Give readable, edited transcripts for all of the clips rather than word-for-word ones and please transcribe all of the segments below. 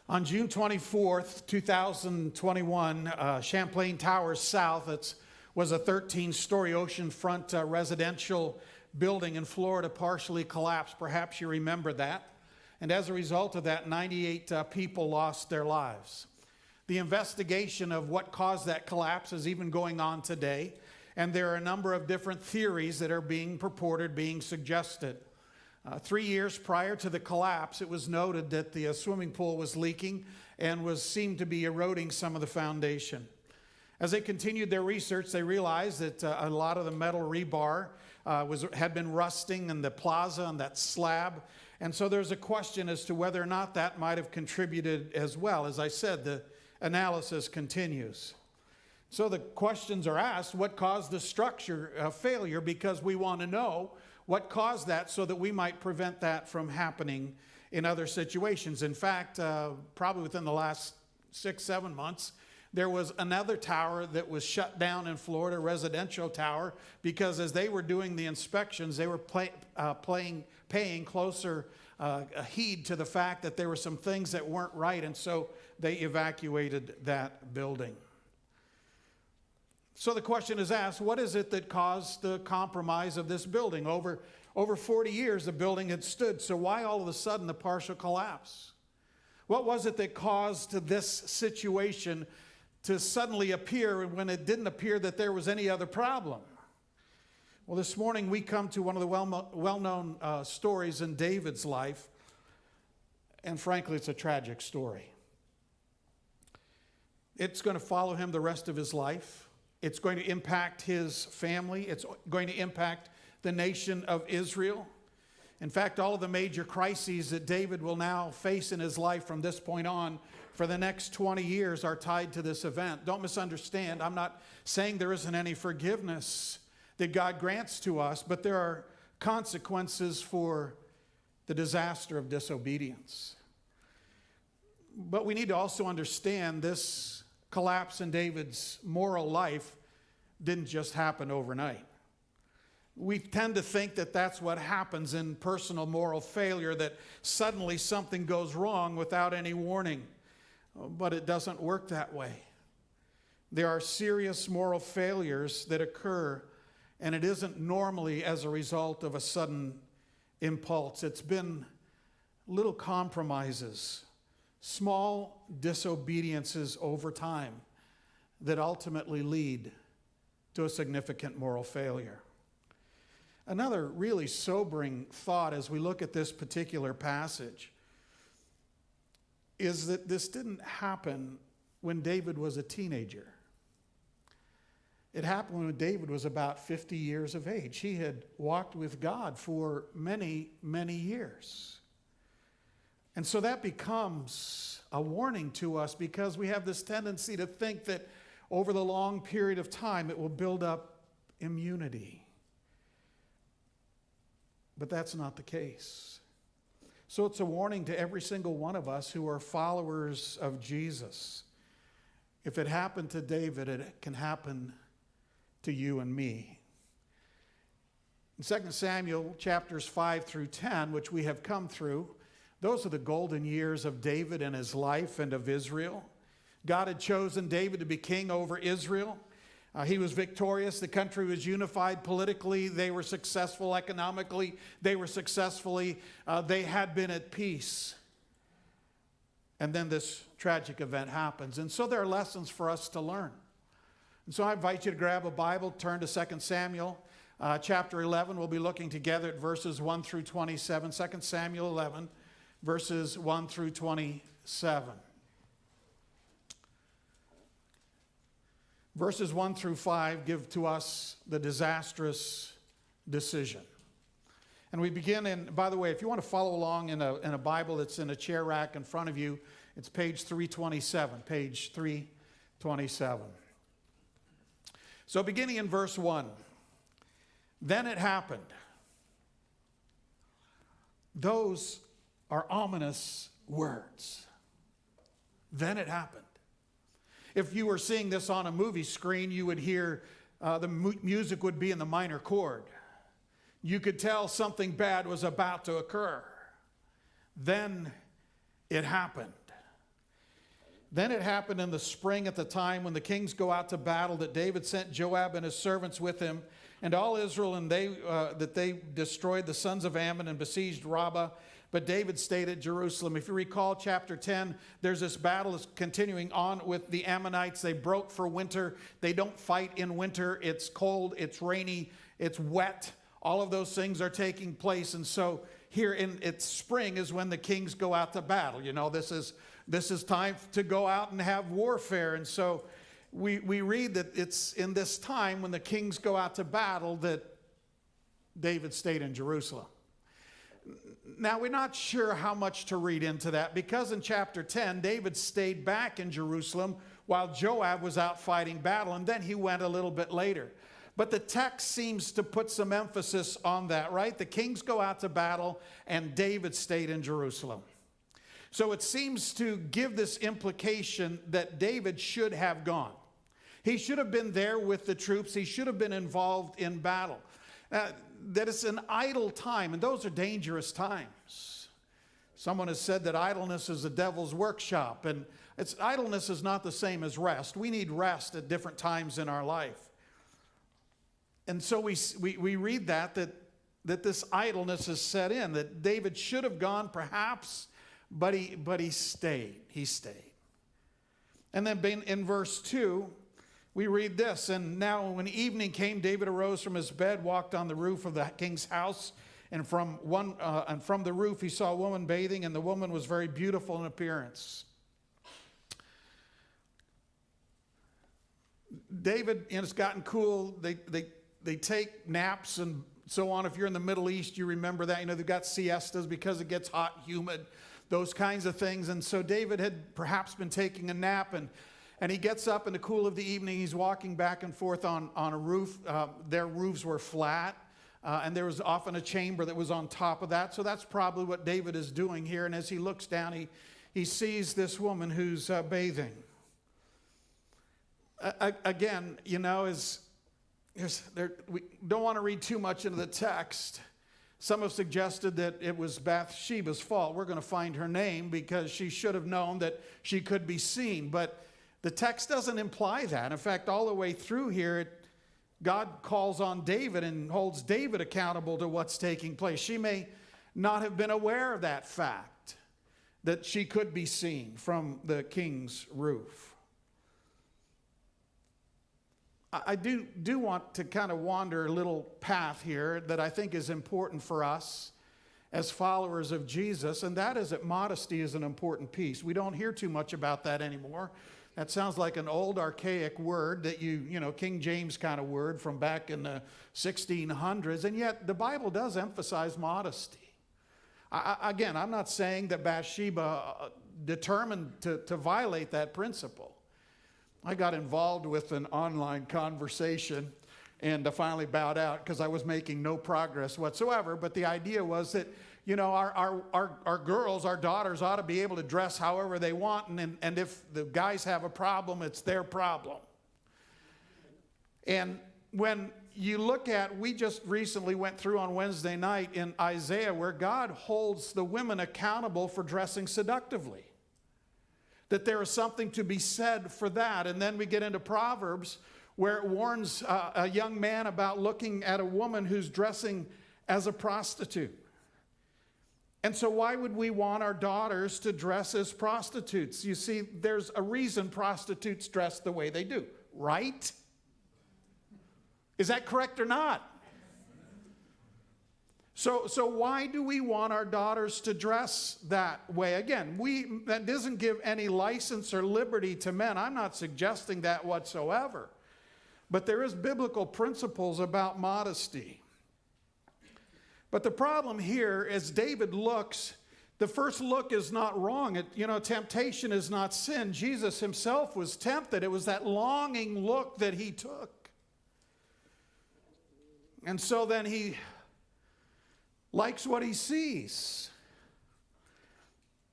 On June 24th, 2021, Champlain Towers South, it was a 13-story oceanfront residential building in Florida, partially collapsed. Perhaps you remember that. And as a result of that, 98 people lost their lives. The investigation of what caused that collapse is even going on today. And there are a number of different theories that are being purported, being suggested. 3 years prior to the collapse, it was noted that the swimming pool was leaking and seemed to be eroding some of the foundation. As they continued their research, they realized that a lot of the metal rebar had been rusting in the plaza on that slab. And so there's a question as to whether or not that might have contributed as well. As I said, the analysis continues. So the questions are asked, what caused the structure failure? Because we want to know what caused that so that we might prevent that from happening in other situations. In fact, probably within the last 6-7 months, there was another tower that was shut down in Florida, a residential tower, because as they were doing the inspections, they were paying closer heed to the fact that there were some things that weren't right, and so they evacuated that building. So the question is asked, what is it that caused the compromise of this building? Over 40 years, the building had stood, so why all of a sudden the partial collapse? What was it that caused this situation to suddenly appear when it didn't appear that there was any other problem? Well, this morning we come to one of the well-known stories in David's life, and frankly, it's a tragic story. It's going to follow him the rest of his life. It's going to impact his family. It's going to impact the nation of Israel. In fact, all of the major crises that David will now face in his life from this point on for the next 20 years are tied to this event. Don't misunderstand. I'm not saying there isn't any forgiveness that God grants to us, but there are consequences for the disaster of disobedience. But we need to also understand this collapse in David's moral life didn't just happen overnight. We tend to think that that's what happens in personal moral failure, that suddenly something goes wrong without any warning. But it doesn't work that way. There are serious moral failures that occur, and it isn't normally as a result of a sudden impulse. It's been little compromises, small disobediences over time that ultimately lead to a significant moral failure. Another really sobering thought as we look at this particular passage is that this didn't happen when David was a teenager. It happened when David was about 50 years of age. He had walked with God for many, many years. And so that becomes a warning to us because we have this tendency to think that over the long period of time it will build up immunity. But that's not the case. So it's a warning to every single one of us who are followers of Jesus. If it happened to David, it can happen to you and me. In 2 Samuel chapters 5 through 10, which we have come through, those are the golden years of David and his life and of Israel. God had chosen David to be king over Israel. He was victorious. The country was unified politically. They were successful economically. They had been at peace. And then this tragic event happens. And so there are lessons for us to learn. And so I invite you to grab a Bible, turn to 2 Samuel chapter 11. We'll be looking together at verses 1 through 27. 2 Samuel 11. Verses 1 through 27. Verses 1 through 5 give to us the disastrous decision. And we begin in, by the way, if you want to follow along in a Bible that's in a chair rack in front of you, it's page 327, page 327. So beginning in verse 1, then it happened. Those are ominous words. Then it happened. If you were seeing this on a movie screen, you would hear the music would be in the minor chord. You could tell something bad was about to occur. Then it happened. Then it happened in the spring at the time when the kings go out to battle that David sent Joab and his servants with him and all Israel, and that they destroyed the sons of Ammon and besieged Rabbah. But David stayed at Jerusalem. If you recall chapter 10, there's this battle that's continuing on with the Ammonites. They broke for winter. They don't fight in winter. It's cold, it's rainy, it's wet. All of those things are taking place. And so here it's spring is when the kings go out to battle. You know, this is time to go out and have warfare. And so we read that it's in this time when the kings go out to battle that David stayed in Jerusalem. Now, we're not sure how much to read into that because in chapter 10, David stayed back in Jerusalem while Joab was out fighting battle, and then he went a little bit later. But the text seems to put some emphasis on that, right? The kings go out to battle, and David stayed in Jerusalem. So it seems to give this implication that David should have gone. He should have been there with the troops. He should have been involved in battle. That it's an idle time, and those are dangerous times. Someone has said that idleness is the devil's workshop, and idleness is not the same as rest. We need rest at different times in our life. And so we read that this idleness is set in, that David should have gone perhaps, but he stayed. He stayed. And then in verse 2, we read this, and now when evening came, David arose from his bed, walked on the roof of the king's house, and from the roof he saw a woman bathing, and the woman was very beautiful in appearance. David, and it's gotten cool. They take naps and so on. If you're in the Middle East, you remember that. You know, they've got siestas because it gets hot, humid, those kinds of things. And so David had perhaps been taking a nap, and he gets up in the cool of the evening. He's walking back and forth on a roof. Their roofs were flat, and there was often a chamber that was on top of that. So that's probably what David is doing here. And as he looks down, he sees this woman who's bathing. Again, you know, we don't want to read too much into the text. Some have suggested that it was Bathsheba's fault. We're going to find her name because she should have known that she could be seen. But the text doesn't imply that. In fact, all the way through here, God calls on David and holds David accountable to what's taking place. She may not have been aware of that fact, that she could be seen from the king's roof. I do want to kind of wander a little path here that I think is important for us as followers of Jesus, and that is that modesty is an important piece. We don't hear too much about that anymore. That sounds like an old archaic word that you know, King James kind of word from back in the 1600s, and yet the Bible does emphasize modesty. Again, I'm not saying that Bathsheba determined to violate that principle. I got involved with an online conversation and I finally bowed out because I was making no progress whatsoever. But the idea was that, you know, our girls, our daughters ought to be able to dress however they want. And if the guys have a problem, it's their problem. And when you look at, we just recently went through on Wednesday night in Isaiah where God holds the women accountable for dressing seductively. That there is something to be said for that. And then we get into Proverbs where it warns a young man about looking at a woman who's dressing as a prostitute. And so why would we want our daughters to dress as prostitutes? You see, there's a reason prostitutes dress the way they do, right? Is that correct or not? So why do we want our daughters to dress that way? Again, that doesn't give any license or liberty to men. I'm not suggesting that whatsoever. But there is biblical principles about modesty. But the problem here is David looks, the first look is not wrong. Temptation is not sin. Jesus himself was tempted. It was that longing look that he took. And so then he likes what he sees.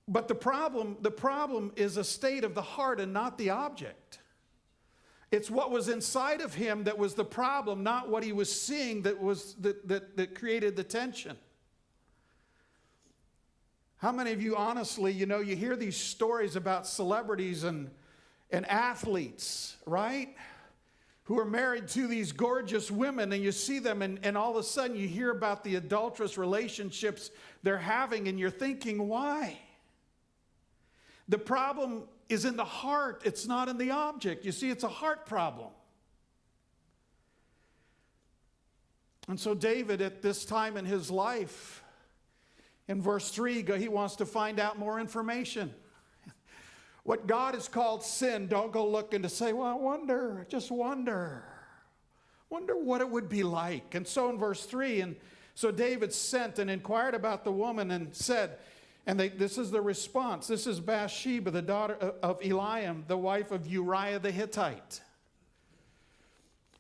But the problem is a state of the heart and not the object. It's what was inside of him that was the problem, not what he was seeing that created the tension. How many of you, honestly, you hear these stories about celebrities and athletes, right? Who are married to these gorgeous women, and you see them, and all of a sudden you hear about the adulterous relationships they're having, and you're thinking, why? The problem is in the heart. It's not in the object. You see, it's a heart problem. And so David, at this time in his life, in verse 3, he wants to find out more information. What God has called sin, don't go looking to say, well, just wonder what it would be like. And so in verse 3, and so David sent and inquired about the woman and said, this is the response. This is Bathsheba, the daughter of Eliam, the wife of Uriah the Hittite.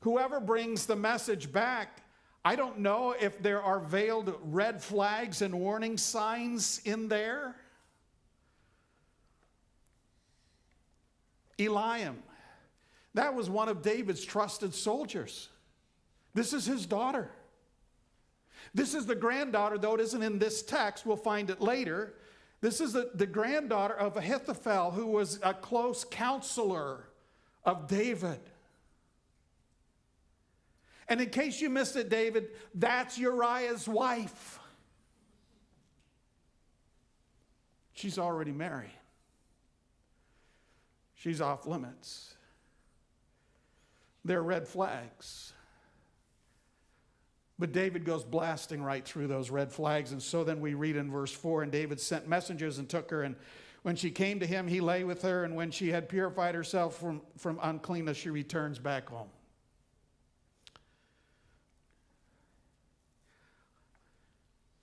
Whoever brings the message back, I don't know if there are veiled red flags and warning signs in there. Eliam, that was one of David's trusted soldiers. This is his daughter. This is the granddaughter, though it isn't in this text, we'll find it later. This is the granddaughter of Ahithophel, who was a close counselor of David. And in case you missed it, David, that's Uriah's wife. She's already married. She's off limits. There are red flags. But David goes blasting right through those red flags. And so then we read in verse 4, and David sent messengers and took her. And when she came to him, he lay with her. And when she had purified herself from uncleanness, she returns back home.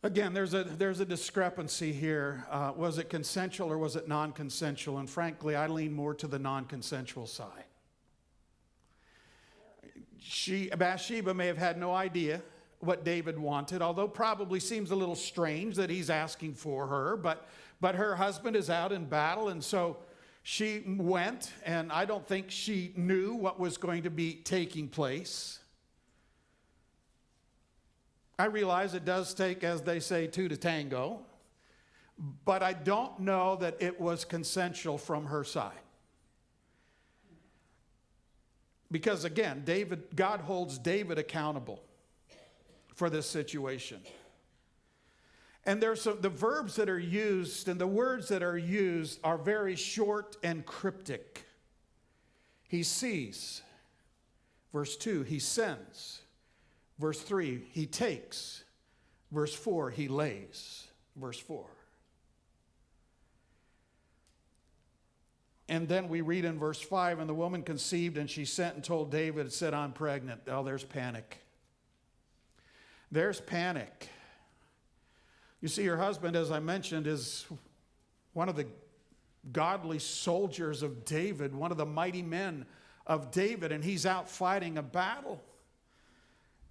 Again, there's a discrepancy here. Was it consensual or was it non-consensual? And frankly, I lean more to the non-consensual side. Bathsheba may have had no idea what David wanted, although probably seems a little strange that he's asking for her. But her husband is out in battle, and so she went, and I don't think she knew what was going to be taking place. I realize it does take, as they say, two to tango, but I don't know that it was consensual from her side. Because again, God holds David accountable for this situation. And there's the verbs that are used and the words that are used are very short and cryptic. He sees. Verse 2, he sends. Verse 3, he takes. Verse 4, he lays. Verse 4. And then we read in verse 5, and the woman conceived, and she sent and told David and said, I'm pregnant. Oh, there's panic. There's panic. You see, her husband, as I mentioned, is one of the godly soldiers of David, one of the mighty men of David, and he's out fighting a battle.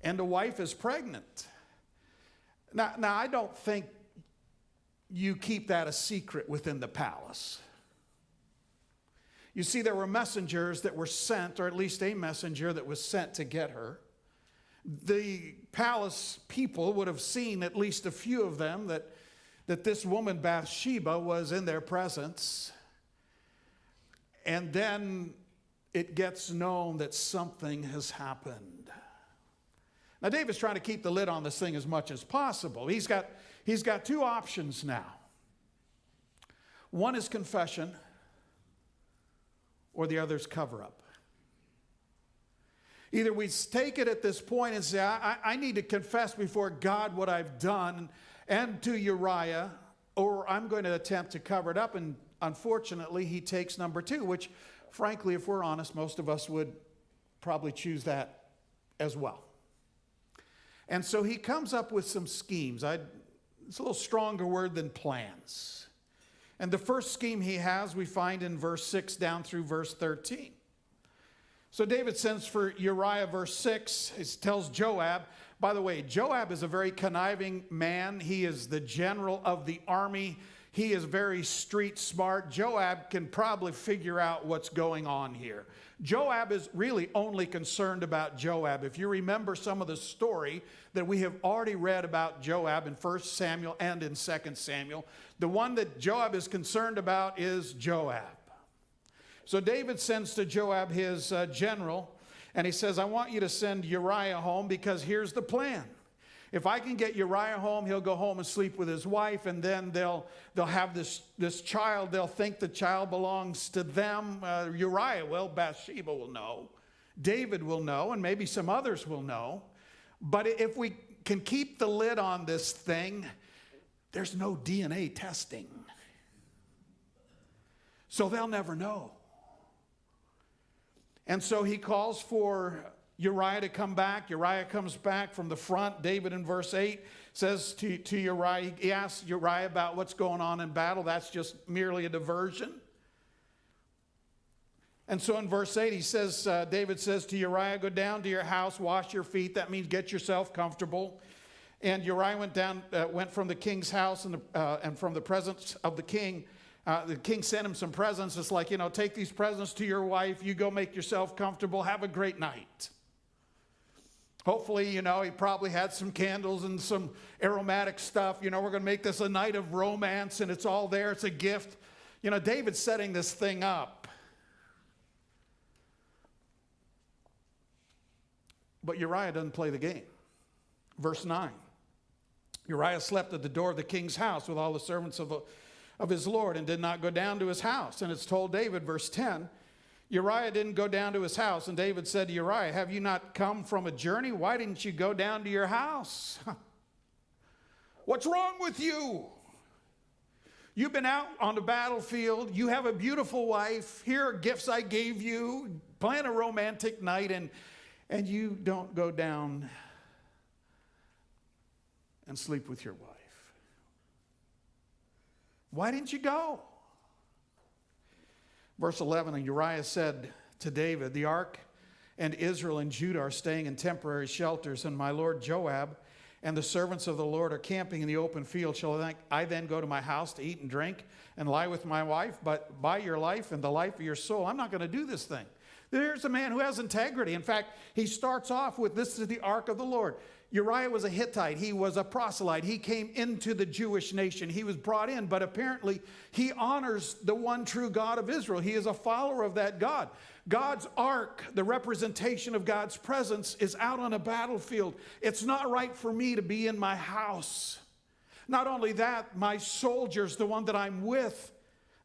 And the wife is pregnant. Now, I don't think you keep that a secret within the palace. You see, there were messengers that were sent, or at least a messenger that was sent to get her. The palace people would have seen, at least a few of them, that this woman Bathsheba was in their presence. And then it gets known that something has happened. Now, David's trying to keep the lid on this thing as much as possible. He's got two options now. One is confession, or the other is cover up. Either we take it at this point and say, I need to confess before God what I've done and to Uriah, or I'm going to attempt to cover it up. And unfortunately, he takes number 2, which, frankly, if we're honest, most of us would probably choose that as well. And so he comes up with some schemes. It's a little stronger word than plans. And the first scheme he has, we find in verse 6 down through verse 13. So David sends for Uriah, verse 6. He tells Joab. By the way, Joab is a very conniving man. He is the general of the army. He is very street smart. Joab can probably figure out what's going on here. Joab is really only concerned about Joab. If you remember some of the story that we have already read about Joab in 1 Samuel and in 2 Samuel, the one that Joab is concerned about is Joab. So David sends to Joab his general, and he says, I want you to send Uriah home because here's the plan. If I can get Uriah home, he'll go home and sleep with his wife, and then they'll have this child. They'll think the child belongs to them. Uriah will. Bathsheba will know. David will know, and maybe some others will know. But if we can keep the lid on this thing, there's no DNA testing. So they'll never know. And so he calls for Uriah to come back. Uriah comes back from the front. David in verse 8 says to Uriah, he asks Uriah about what's going on in battle. That's just merely a diversion. And so in verse 8 he says, David says to Uriah, go down to your house, wash your feet. That means get yourself comfortable. And Uriah went from the king's house and from the presence of the king. The king sent him some presents. It's like, take these presents to your wife. You go make yourself comfortable. Have a great night. Hopefully, he probably had some candles and some aromatic stuff. We're going to make this a night of romance, and it's all there. It's a gift. David's setting this thing up. But Uriah doesn't play the game. Verse 9. Uriah slept at the door of the king's house with all the servants of his Lord and did not go down to his house. And it's told David, verse 10, Uriah didn't go down to his house. And David said to Uriah, have you not come from a journey? Why didn't you go down to your house? What's wrong with you? You've been out on the battlefield. You have a beautiful wife. Here are gifts I gave you. Plan a romantic night, and you don't go down and sleep with your wife. Why didn't you go? Verse 11, and Uriah said to David, the ark and Israel and Judah are staying in temporary shelters, and my lord Joab and the servants of the Lord are camping in the open field. Shall I then go to my house to eat and drink and lie with my wife? But by your life and the life of your soul, I'm not going to do this thing. There's a man who has integrity. In fact, he starts off with, this is the ark of the Lord. Uriah was a Hittite. He was a proselyte. He came into the Jewish nation. He was brought in, but apparently he honors the one true God of Israel. He is a follower of that God. God's ark, the representation of God's presence, is out on a battlefield. It's not right for me to be in my house. Not only that, my soldiers, the one that I'm with,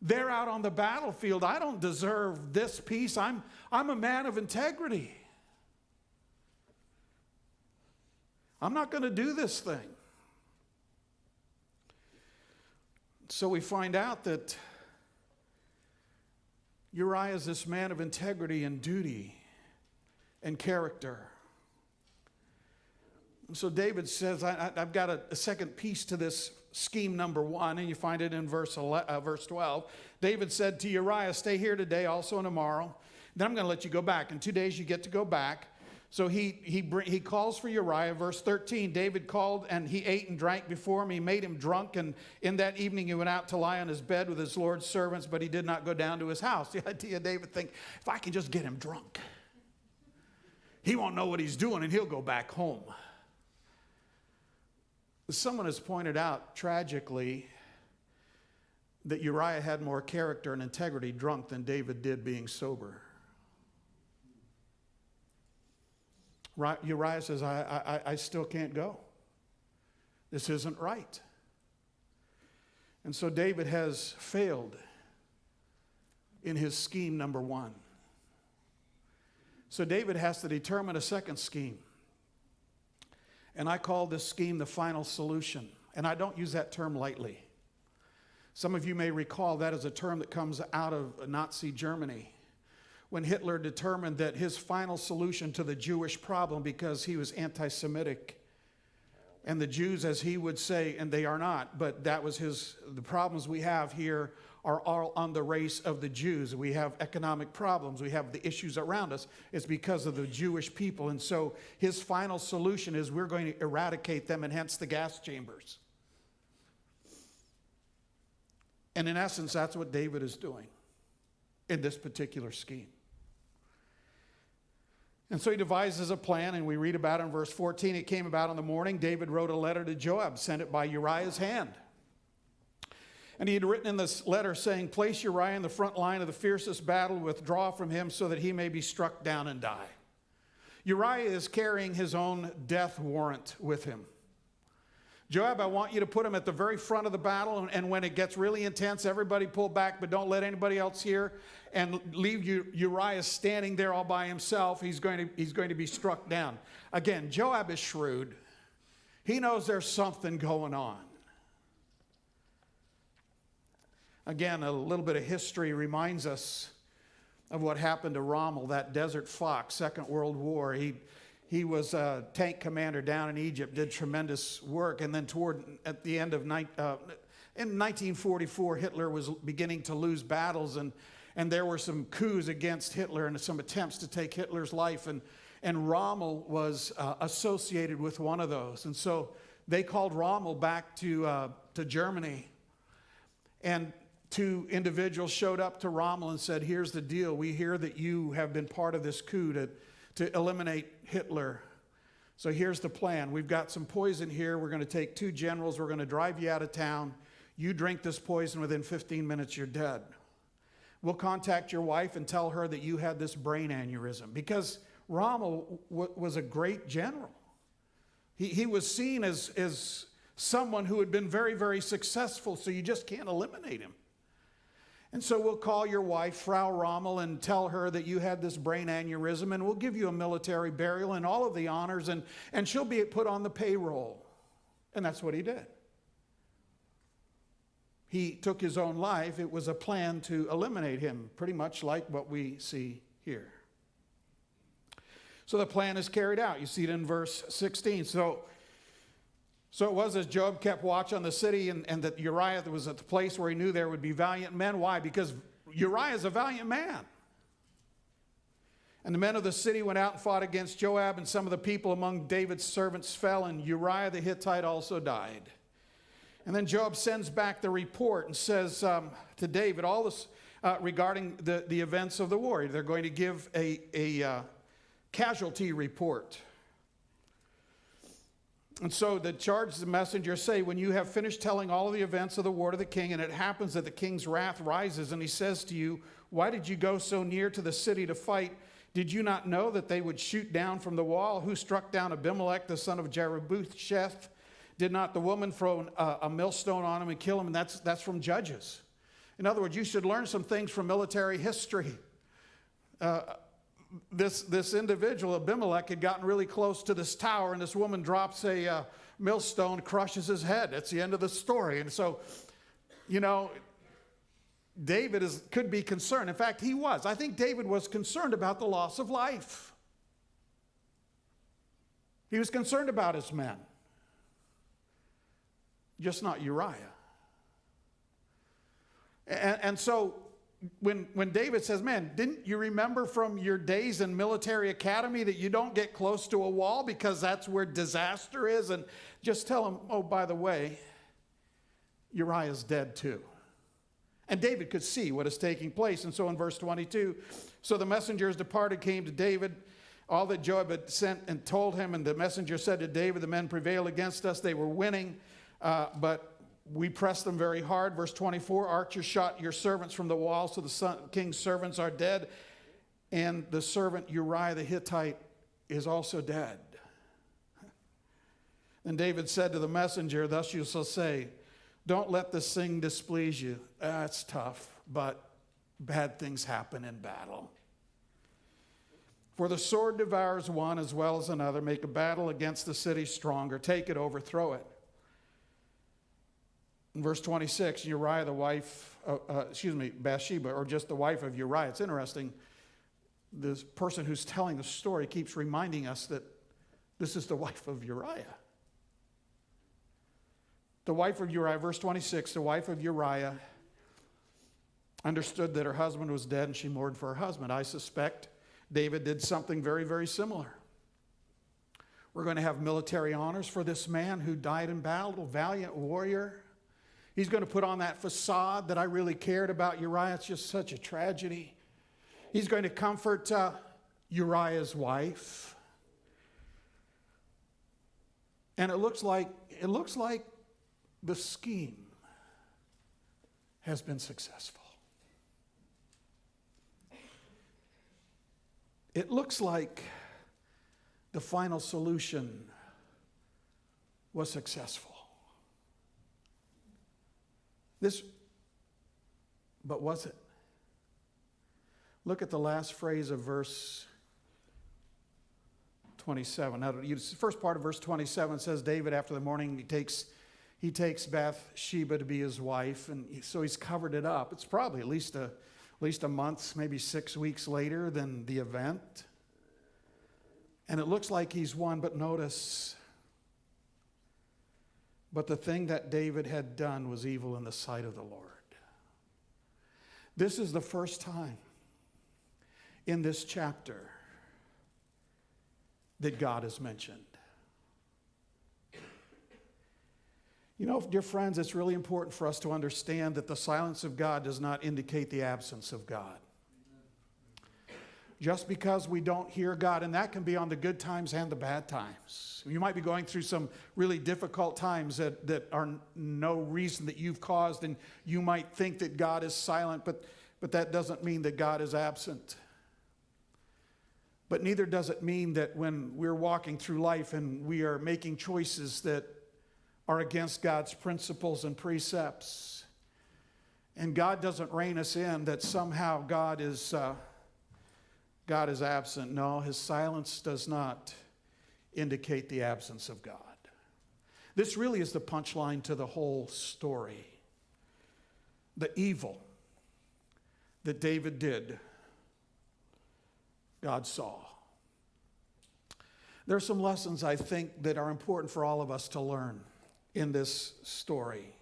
they're out on the battlefield. I don't deserve this peace. I'm a man of integrity. I'm not going to do this thing. So we find out that Uriah is this man of integrity and duty and character. So David says, I've got a second piece to this scheme number one, and you find it in verse 12. David said to Uriah, stay here today, also and tomorrow. Then I'm going to let you go back. In 2 days you get to go back. So he calls for Uriah. Verse 13, David called and he ate and drank before him. He made him drunk, and in that evening he went out to lie on his bed with his Lord's servants, but he did not go down to his house. The idea, David think, if I can just get him drunk, he won't know what he's doing and he'll go back home. Someone has pointed out tragically that Uriah had more character and integrity drunk than David did being sober. Uriah says, I still can't go. This isn't right. And so David has failed in his scheme number one. So David has to determine a second scheme. And I call this scheme the final solution. And I don't use that term lightly. Some of you may recall that is a term that comes out of Nazi Germany, when Hitler determined that his final solution to the Jewish problem, because he was anti-Semitic, and the Jews, as he would say, and they are not, but that was the problems we have here are all on the race of the Jews. We have economic problems. We have the issues around us. It's because of the Jewish people. And so his final solution is we're going to eradicate them, and hence the gas chambers. And in essence, that's what David is doing in this particular scheme. And so he devises a plan, and we read about it in verse 14. It came about in the morning. David wrote a letter to Joab, sent it by Uriah's hand. And he had written in this letter saying, place Uriah in the front line of the fiercest battle, withdraw from him so that he may be struck down and die. Uriah is carrying his own death warrant with him. Joab, I want you to put him at the very front of the battle, and when it gets really intense, everybody pull back, but don't let anybody else hear, and leave Uriah standing there all by himself. He's going to be struck down. Again, Joab is shrewd. He knows there's something going on. Again, a little bit of history reminds us of what happened to Rommel, that desert fox, Second World War. He was a tank commander down in Egypt, did tremendous work, and then at the end of in 1944, Hitler was beginning to lose battles, and there were some coups against Hitler and some attempts to take Hitler's life, and Rommel was associated with one of those, and so they called Rommel back to Germany, and two individuals showed up to Rommel and said, here's the deal. We hear that you have been part of this coup to eliminate Hitler. So here's the plan. We've got some poison here. We're going to take two generals. We're going to drive you out of town. You drink this poison. Within 15 minutes, you're dead. We'll contact your wife and tell her that you had this brain aneurysm. Because Rommel was a great general. He was seen as someone who had been very, very successful, so you just can't eliminate him. And so we'll call your wife, Frau Rommel, and tell her that you had this brain aneurysm, and we'll give you a military burial and all of the honors, and she'll be put on the payroll. And that's what he did. He took his own life. It was a plan to eliminate him, pretty much like what we see here. So the plan is carried out. You see it in verse 16. So it was as Joab kept watch on the city, and that Uriah was at the place where he knew there would be valiant men. Why? Because Uriah is a valiant man. And the men of the city went out and fought against Joab, and some of the people among David's servants fell, and Uriah the Hittite also died. And then Joab sends back the report and says to David all this regarding the events of the war. They're going to give a casualty report. And so the charge the messenger say, when you have finished telling all of the events of the war to the king, and it happens that the king's wrath rises, and he says to you, why did you go so near to the city to fight? Did you not know that they would shoot down from the wall? Who struck down Abimelech, the son of Jerubbesheth? Did not the woman throw a millstone on him and kill him? And that's from Judges. In other words, you should learn some things from military history. This individual, Abimelech, had gotten really close to this tower, and this woman drops a millstone, crushes his head. That's the end of the story. And so, David could be concerned. In fact, he was. I think David was concerned about the loss of life. He was concerned about his men, just not Uriah. And so, when David says, man, didn't you remember from your days in military academy that you don't get close to a wall because that's where disaster is? And just tell him, oh, by the way, Uriah's dead too. And David could see what is taking place. And so in verse 22, so the messengers departed, came to David, all that Joab had sent and told him. And the messenger said to David, the men prevailed against us. They were winning, but we pressed them very hard. Verse 24, archers shot your servants from the wall, so the king's servants are dead, and the servant Uriah the Hittite is also dead. And David said to the messenger, thus you shall say, don't let this thing displease you. It's tough, but bad things happen in battle. For the sword devours one as well as another. Make a battle against the city stronger. Take it, overthrow it. In verse 26, Uriah, the wife, Bathsheba, or just the wife of Uriah. It's interesting. This person who's telling the story keeps reminding us that this is the wife of Uriah. The wife of Uriah, verse 26, the wife of Uriah understood that her husband was dead, and she mourned for her husband. I suspect David did something very, very similar. We're going to have military honors for this man who died in battle, valiant warrior. He's going to put on that facade that I really cared about Uriah. It's just such a tragedy. He's going to comfort Uriah's wife. And it looks like the scheme has been successful. It looks like the final solution was successful. But was it? Look at the last phrase of verse 27. Now, the first part of verse 27 says, David, after the morning, he takes Bathsheba to be his wife, and so he's covered it up. It's probably at least a month, maybe 6 weeks later than the event. And it looks like he's won, but notice, but the thing that David had done was evil in the sight of the Lord. This is the first time in this chapter that God is mentioned. You know, dear friends, it's really important for us to understand that the silence of God does not indicate the absence of God. Just because we don't hear God, and that can be on the good times and the bad times. You might be going through some really difficult times that are no reason that you've caused, and you might think that God is silent, but that doesn't mean that God is absent. But neither does it mean that when we're walking through life and we are making choices that are against God's principles and precepts, and God doesn't rein us in, that somehow God is absent. No, his silence does not indicate the absence of God. This really is the punchline to the whole story. The evil that David did, God saw. There are some lessons, I think, that are important for all of us to learn in this story.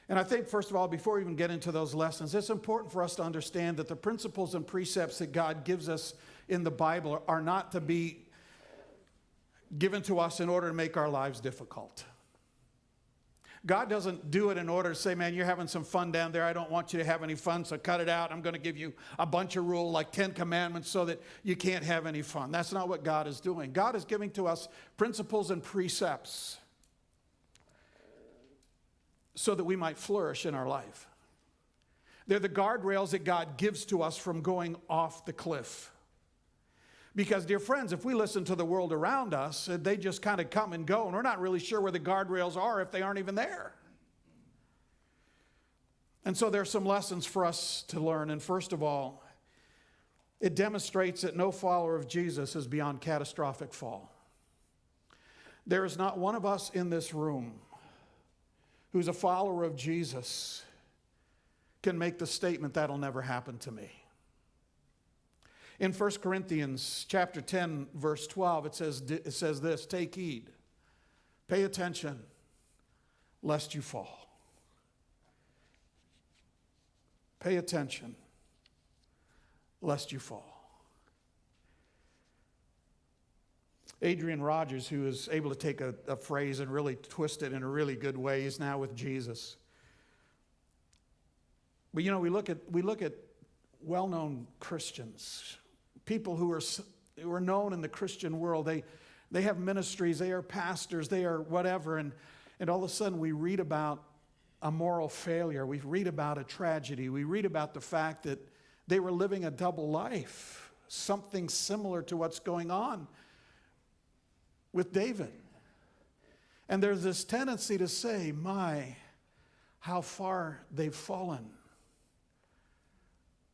And I think, first of all, before we even get into those lessons, it's important for us to understand that the principles and precepts that God gives us in the Bible are not to be given to us in order to make our lives difficult. God doesn't do it in order to say, man, you're having some fun down there. I don't want you to have any fun, so cut it out. I'm going to give you a bunch of rules like 10 commandments so that you can't have any fun. That's not what God is doing. God is giving to us principles and precepts so that we might flourish in our life. They're the guardrails that God gives to us from going off the cliff. Because, dear friends, if we listen to the world around us, they just kind of come and go, and we're not really sure where the guardrails are if they aren't even there. And so there are some lessons for us to learn. And first of all, it demonstrates that no follower of Jesus is beyond catastrophic fall. There is not one of us in this room who's a follower of Jesus can make the statement, that'll never happen to me. In 1 Corinthians chapter 10, verse 12, it says this, take heed, pay attention, lest you fall. Pay attention, lest you fall. Adrian Rogers, who is able to take a phrase and really twist it in a really good way, is now with Jesus. But you know, we look at well-known Christians, people who are known in the Christian world. They have ministries, they are pastors, they are whatever, and all of a sudden we read about a moral failure. We read about a tragedy. We read about the fact that they were living a double life, something similar to what's going on with David. And there's this tendency to say, my, how far they've fallen.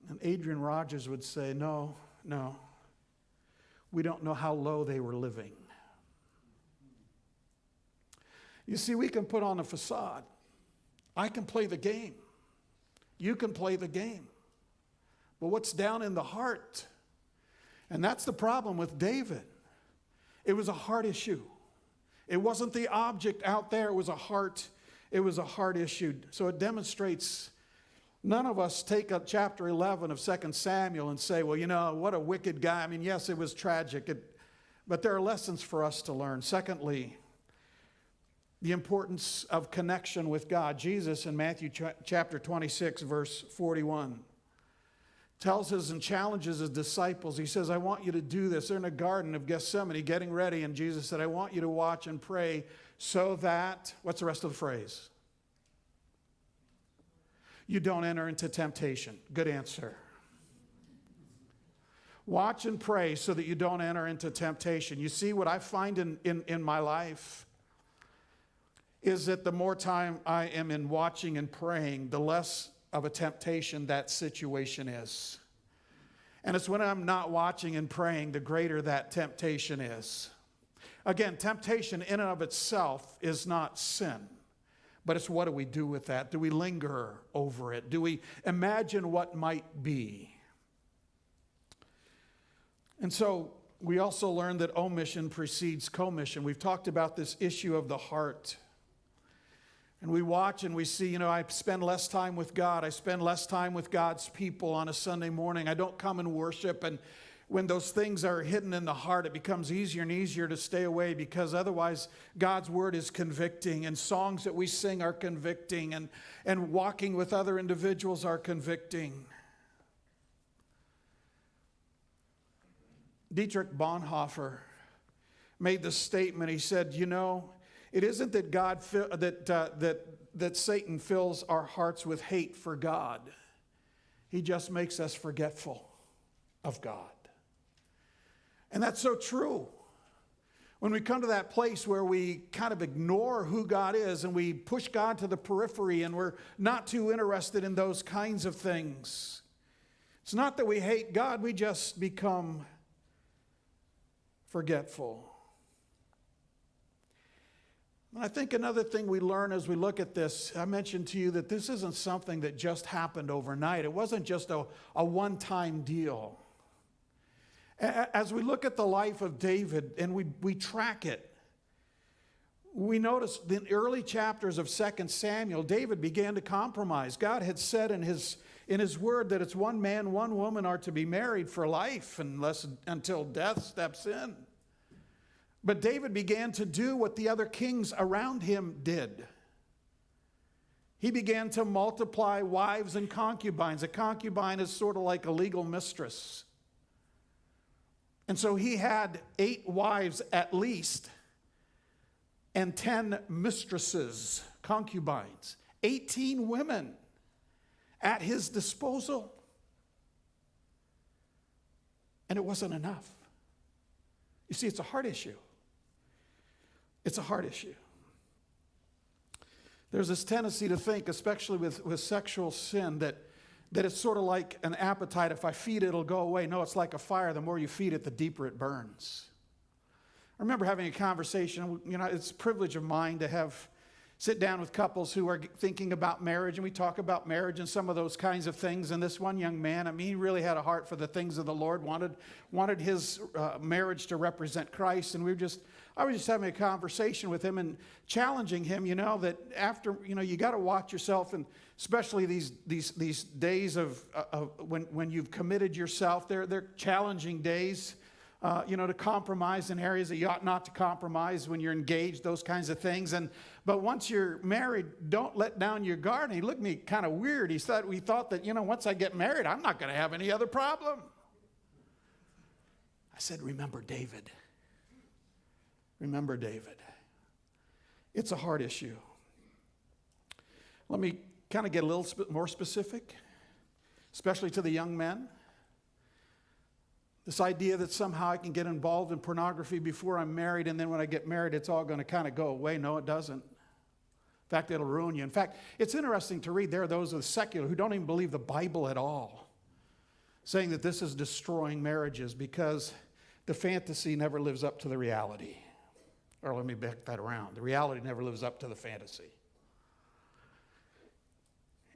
And Adrian Rogers would say, no, we don't know how low they were living. You see, we can put on a facade. I can play the game. You can play the game. But what's down in the heart? And that's the problem with David. It was a heart issue. It wasn't the object out there. It was a heart issue. So it demonstrates, none of us take up chapter 11 of 2 Samuel and say, well, you know, what a wicked guy. I mean, yes, it was tragic, but there are lessons for us to learn. Secondly, the importance of connection with God. Jesus in Matthew chapter 26, verse 41, tells us and challenges his disciples. He says, I want you to do this. They're in the Garden of Gethsemane getting ready, and Jesus said, I want you to watch and pray so that, what's the rest of the phrase? You don't enter into temptation. Good answer. Watch and pray so that you don't enter into temptation. You see, what I find in my life is that the more time I am in watching and praying, the less of a temptation that situation is. And it's when I'm not watching and praying, the greater that temptation is. Again, temptation in and of itself is not sin, but it's what do we do with that? Do we linger over it? Do we imagine what might be? And so we also learned that omission precedes commission. We've talked about this issue of the heart. And we watch and we see, I spend less time with God. I spend less time with God's people on a Sunday morning. I don't come and worship. And when those things are hidden in the heart, it becomes easier and easier to stay away, because otherwise God's word is convicting, and songs that we sing are convicting, and walking with other individuals are convicting. Dietrich Bonhoeffer made this statement. He said, it isn't that that Satan fills our hearts with hate for God. He just makes us forgetful of God. And that's so true. When we come to that place where we kind of ignore who God is and we push God to the periphery and we're not too interested in those kinds of things. It's not that we hate God, we just become forgetful. And I think another thing we learn as we look at this, I mentioned to you that this isn't something that just happened overnight. It wasn't just a one-time deal. As we look at the life of David and we track it, we notice in the early chapters of 2 Samuel, David began to compromise. God had said in his word that it's one man, one woman are to be married for life until death steps in. But David began to do what the other kings around him did. He began to multiply wives and concubines. A concubine is sort of like a legal mistress. And so he had 8 wives at least and 10 mistresses, concubines, 18 women at his disposal. And it wasn't enough. You see, it's a heart issue. It's a heart issue. There's this tendency to think, especially with sexual sin, that it's sort of like an appetite. If I feed it, it'll go away. No, it's like a fire. The more you feed it, the deeper it burns. I remember having a conversation. It's a privilege of mine to sit down with couples who are thinking about marriage, and we talk about marriage and some of those kinds of things. And this one young man, he really had a heart for the things of the Lord, wanted his marriage to represent Christ. And I was just having a conversation with him and challenging him, that after, you got to watch yourself, and especially these days of when you've committed yourself, they're challenging days. To compromise in areas that you ought not to compromise when you're engaged, those kinds of things. But once you're married, don't let down your guard. And he looked at me kind of weird. We thought that, once I get married, I'm not going to have any other problem. I said, remember David. Remember David. It's a hard issue. Let me kind of get a little bit more specific, especially to the young men. This idea that somehow I can get involved in pornography before I'm married, and then when I get married, it's all going to kind of go away. No, it doesn't. In fact, it'll ruin you. In fact, it's interesting to read. There are those of the secular who don't even believe the Bible at all, saying that this is destroying marriages because the fantasy never lives up to the reality. Or let me back that around. The reality never lives up to the fantasy.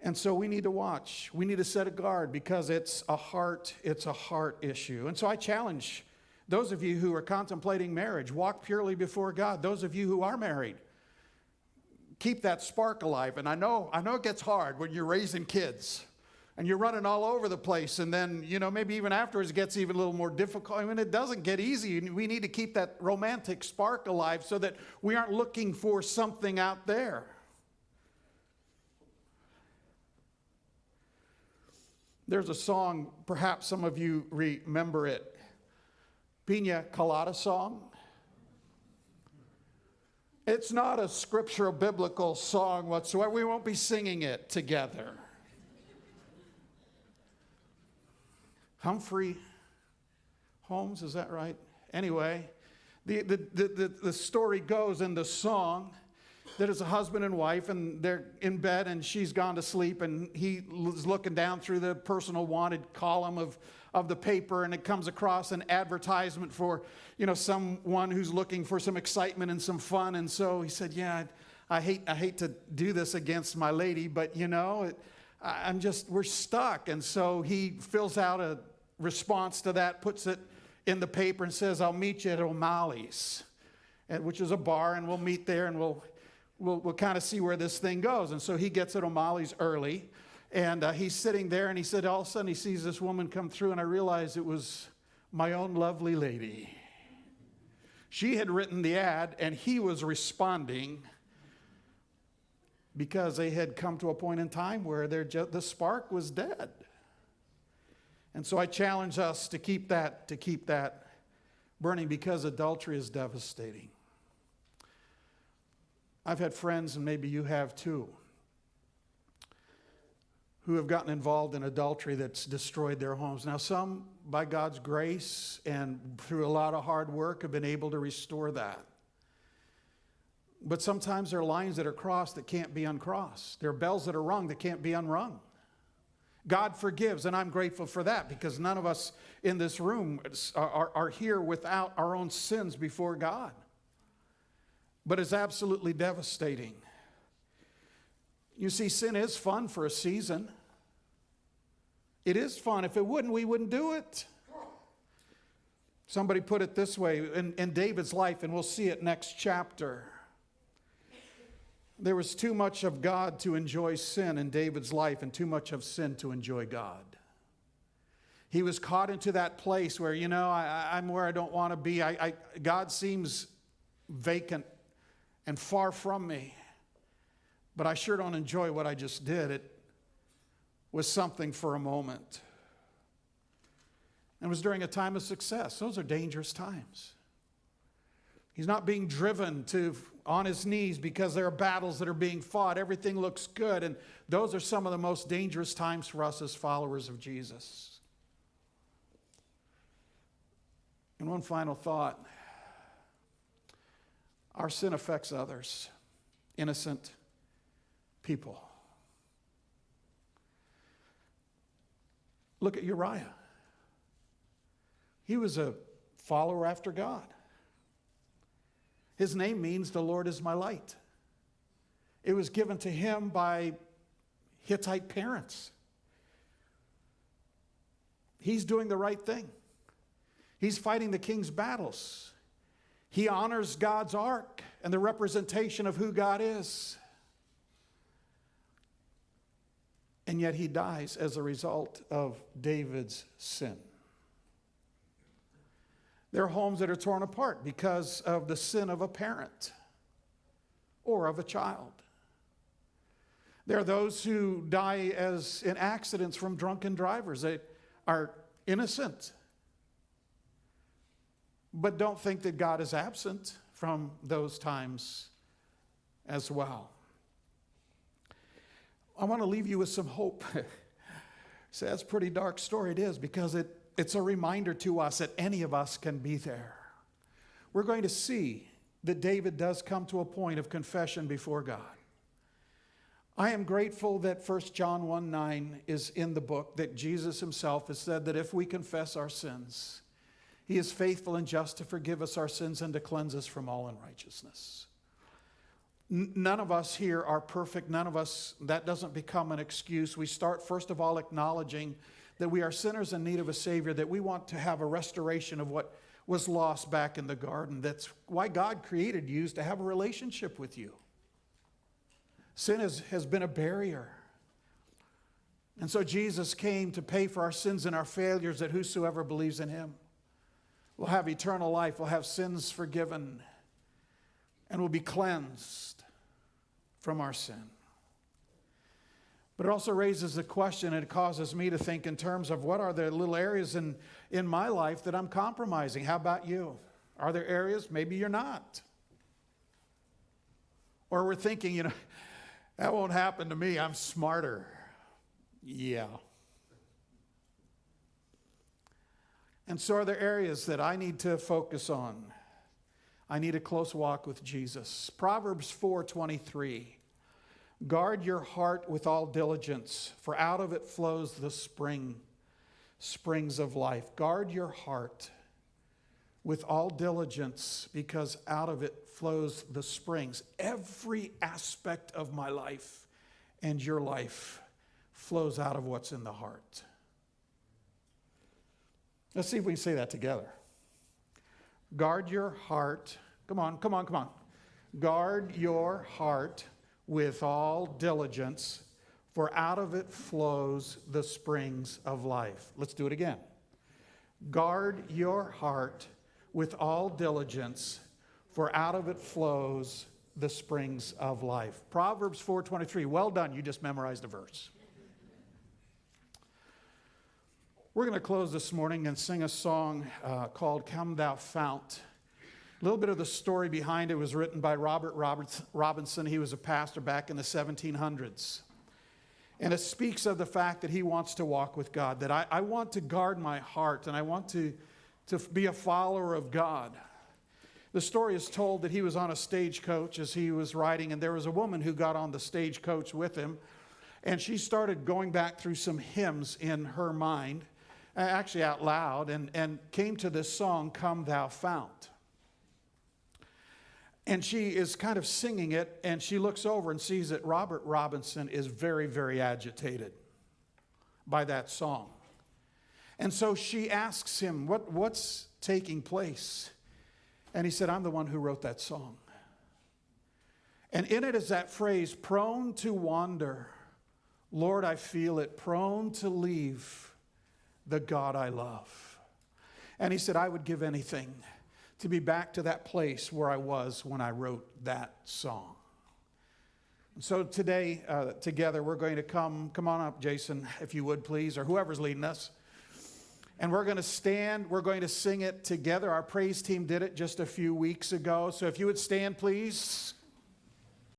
And so we need to watch. We need to set a guard because it's a heart issue. And so I challenge those of you who are contemplating marriage, walk purely before God. Those of you who are married, keep that spark alive. And I know it gets hard when you're raising kids. And you're running all over the place. And then, maybe even afterwards it gets even a little more difficult. I mean, it doesn't get easy. We need to keep that romantic spark alive so that we aren't looking for something out there. There's a song, perhaps some of you remember it. Pina Colada song. It's not a scriptural biblical song whatsoever. We won't be singing it together. Humphrey Holmes, is that right? Anyway, the story goes in the song that it's a husband and wife, and they're in bed, and she's gone to sleep, and he is looking down through the personal wanted column of the paper, and it comes across an advertisement for, someone who's looking for some excitement and some fun. And so he said, yeah, I hate to do this against my lady, but we're stuck. And so he fills out a response to that, puts it in the paper and says, I'll meet you at O'Malley's, which is a bar, and we'll meet there, and we'll kind of see where this thing goes. And so he gets at O'Malley's early, and he's sitting there, and he said all of a sudden he sees this woman come through, and I realized it was my own lovely lady. She had written the ad, and he was responding because they had come to a point in time where the spark was dead. And so I challenge us to keep that burning, because adultery is devastating. I've had friends, and maybe you have too, who have gotten involved in adultery that's destroyed their homes. Now, some, by God's grace and through a lot of hard work, have been able to restore that. But sometimes there are lines that are crossed that can't be uncrossed. There are bells that are rung that can't be unrung. God forgives, and I'm grateful for that, because none of us in this room are here without our own sins before God. But it's absolutely devastating. You see, sin is fun for a season. It is fun. If it wouldn't, we wouldn't do it. Somebody put it this way in David's life, and we'll see it next chapter. There was too much of God to enjoy sin in David's life, and too much of sin to enjoy God. He was caught into that place where, I'm where I don't want to be. God seems vacant and far from me, but I sure don't enjoy what I just did. It was something for a moment. It was during a time of success. Those are dangerous times. He's not being driven on his knees because there are battles that are being fought. Everything looks good. And those are some of the most dangerous times for us as followers of Jesus. And one final thought. Our sin affects others, innocent people. Look at Uriah. He was a follower after God. His name means the Lord is my light. It was given to him by Hittite parents. He's doing the right thing. He's fighting the king's battles. He honors God's ark and the representation of who God is. And yet he dies as a result of David's sin. There are homes that are torn apart because of the sin of a parent or of a child. There are those who die in accidents from drunken drivers. They are innocent, but don't think that God is absent from those times as well. I want to leave you with some hope. So that's a pretty dark story. It is, because it's a reminder to us that any of us can be there. We're going to see that David does come to a point of confession before God. I am grateful that 1 John 1:9 is in the book, that Jesus himself has said that if we confess our sins, he is faithful and just to forgive us our sins and to cleanse us from all unrighteousness. None of us here are perfect. None of us, that doesn't become an excuse. We start, first of all, acknowledging that we are sinners in need of a Savior, that we want to have a restoration of what was lost back in the garden. That's why God created you, is to have a relationship with you. Sin has been a barrier. And so Jesus came to pay for our sins and our failures, that whosoever believes in him will have eternal life, will have sins forgiven, and will be cleansed from our sin. But it also raises a question, and it causes me to think in terms of what are the little areas in my life that I'm compromising. How about you? Are there areas maybe you're not? Or we're thinking, that won't happen to me. I'm smarter. Yeah. And so are there areas that I need to focus on? I need a close walk with Jesus. Proverbs 4:23. Guard your heart with all diligence, for out of it flows the springs of life. Guard your heart with all diligence, because out of it flows the springs. Every aspect of my life and your life flows out of what's in the heart. Let's see if we can say that together. Guard your heart. Come on. Guard your heart with all diligence, for out of it flows the springs of life. Let's do it again. Guard your heart with all diligence, for out of it flows the springs of life. Proverbs 4:23. Well done, you just memorized a verse. We're going to close this morning and sing a song called Come Thou Fount. A little bit of the story behind it was written by Robert Robinson. He was a pastor back in the 1700s. And it speaks of the fact that he wants to walk with God, that I want to guard my heart, and I want to be a follower of God. The story is told that he was on a stagecoach as he was riding, and there was a woman who got on the stagecoach with him, and she started going back through some hymns in her mind, actually out loud, and came to this song, Come Thou Fount. And she is kind of singing it, and she looks over and sees that Robert Robinson is very, very agitated by that song. And so she asks him, what's taking place? And he said, I'm the one who wrote that song. And in it is that phrase, prone to wander. Lord, I feel it, prone to leave the God I love. And he said, I would give anything to be back to that place where I was when I wrote that song. And so today, together, we're going to come on up, Jason, if you would please, or whoever's leading us. And we're going to stand, we're going to sing it together. Our praise team did it just a few weeks ago. So if you would stand, please.